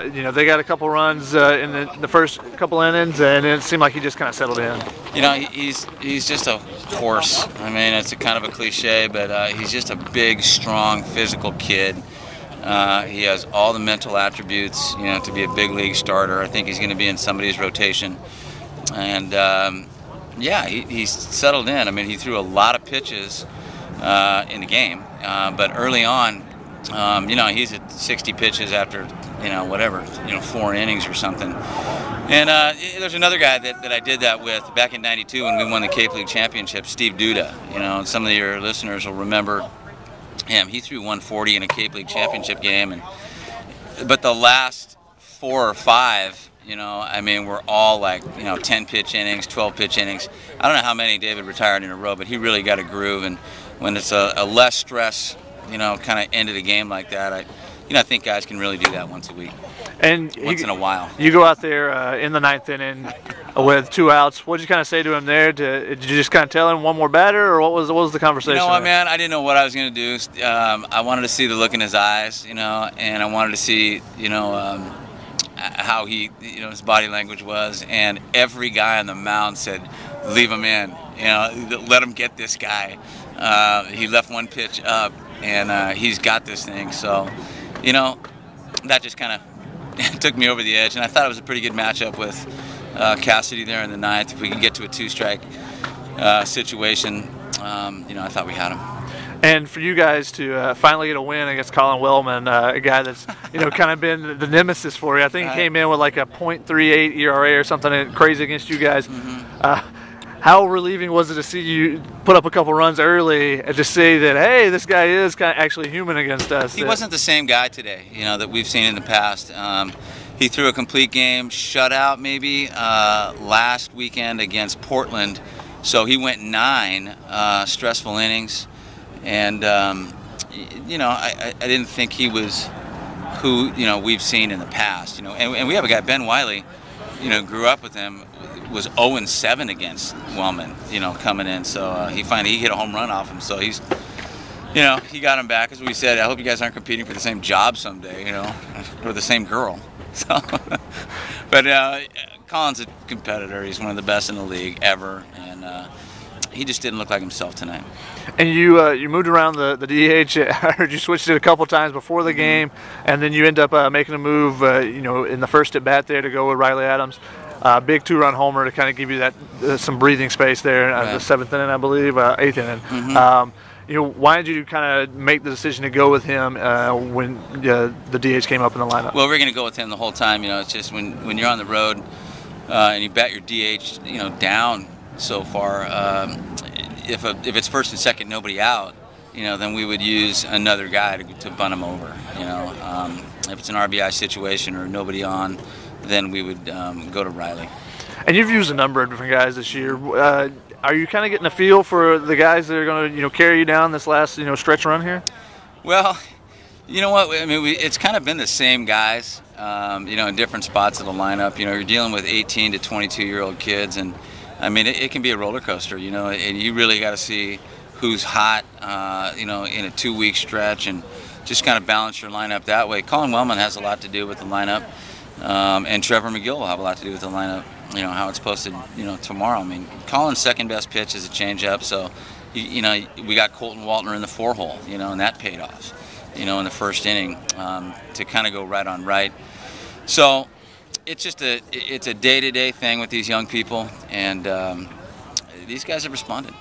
You know, they got a couple runs in the first couple innings, and it seemed like he just kind of settled in. You know, he's just a horse. I mean, it's a kind of a cliche, but he's just a big, strong, physical kid. He has all the mental attributes, you know, to be a big league starter. I think he's going to be in somebody's rotation, and yeah, he's settled in. I mean, he threw a lot of pitches in the game, but early on, you know, he's at 60 pitches after, you know, whatever, you know, 4 innings or something. And there's another guy that I did that with back in '92 when we won the Cape League Championship, Steve Duda. You know, some of your listeners will remember him. He threw 140 in a Cape League Championship game, but the last 4 or 5, you know, I mean, we're all like, you know, 10-pitch innings, 12-pitch innings. I don't know how many David retired in a row, but he really got a groove. And when it's a less stress, you know, kind of end of the game like that, I think guys can really do that once a week. And once in a while. You go out there in the 9th inning with 2 outs. What did you kind of say to him there? Did you just kind of tell him one more batter, or what was the conversation? You know what, man? I didn't know what I was going to do. I wanted to see the look in his eyes, you know, and I wanted to see, you know, how he, you know, his body language was. And every guy on the mound said, "Leave him in. You know, let him get this guy." He left 1 pitch up, and he's got this thing. So, you know, that just kind of took me over the edge, and I thought it was a pretty good matchup with Cassidy there in the 9th. If we could get to a 2-strike situation, you know, I thought we had him. And for you guys to finally get a win against Colin Wellman, a guy that's, you know, kind of been the nemesis for you. I think he came in with like a .38 ERA or something crazy against you guys. Mm-hmm. How relieving was it to see you put up a couple runs early and just say that, hey, this guy is kind of actually human against us? He wasn't the same guy today, you know, that we've seen in the past. He threw a complete game shutout maybe last weekend against Portland. So he went 9 stressful innings. And, you know, I didn't think he was who, you know, we've seen in the past. You know, and we have a guy, Ben Wiley, you know, grew up with him, was 0-7 against Wellman, you know, coming in. So he hit a home run off him. So he's, you know, he got him back. As we said, I hope you guys aren't competing for the same job someday, you know, or the same girl. So, but Colin's a competitor. He's one of the best in the league ever, and he just didn't look like himself tonight. And you moved around the DH. I heard you switched it a couple times before the game, and then you end up making a move, you know, in the first at bat there to go with Riley Adams. Big 2-run homer to kind of give you that some breathing space there. Right. The 7th inning, I believe, 8th inning. Mm-hmm. You know, why did you kind of make the decision to go with him when the DH came up in the lineup? Well, we're going to go with him the whole time. You know, it's just when you're on the road and you bat your DH, you know, down so far. If it's first and second, nobody out, you know, then we would use another guy to bunt him over. You know, if it's an RBI situation or nobody on, then we would go to Riley. And you've used a number of different guys this year. Are you kind of getting a feel for the guys that are going to, you know, carry you down this last, you know, stretch run here? Well, you know what? I mean, it's kind of been the same guys, you know, in different spots of the lineup. You know, you're dealing with 18 to 22-year-old kids, and I mean, it can be a roller coaster, you know, and you really got to see who's hot, you know, in a 2-week stretch, and just kind of balance your lineup that way. Colin Wellman has a lot to do with the lineup, and Trevor McGill will have a lot to do with the lineup, you know, how it's posted, you know, tomorrow. I mean, Colin's second best pitch is a changeup, so, you know, we got Colton Waltner in the 4-hole, you know, and that paid off, you know, in the first inning to kind of go right on right. So it's just it's a day-to-day thing with these young people, and these guys have responded.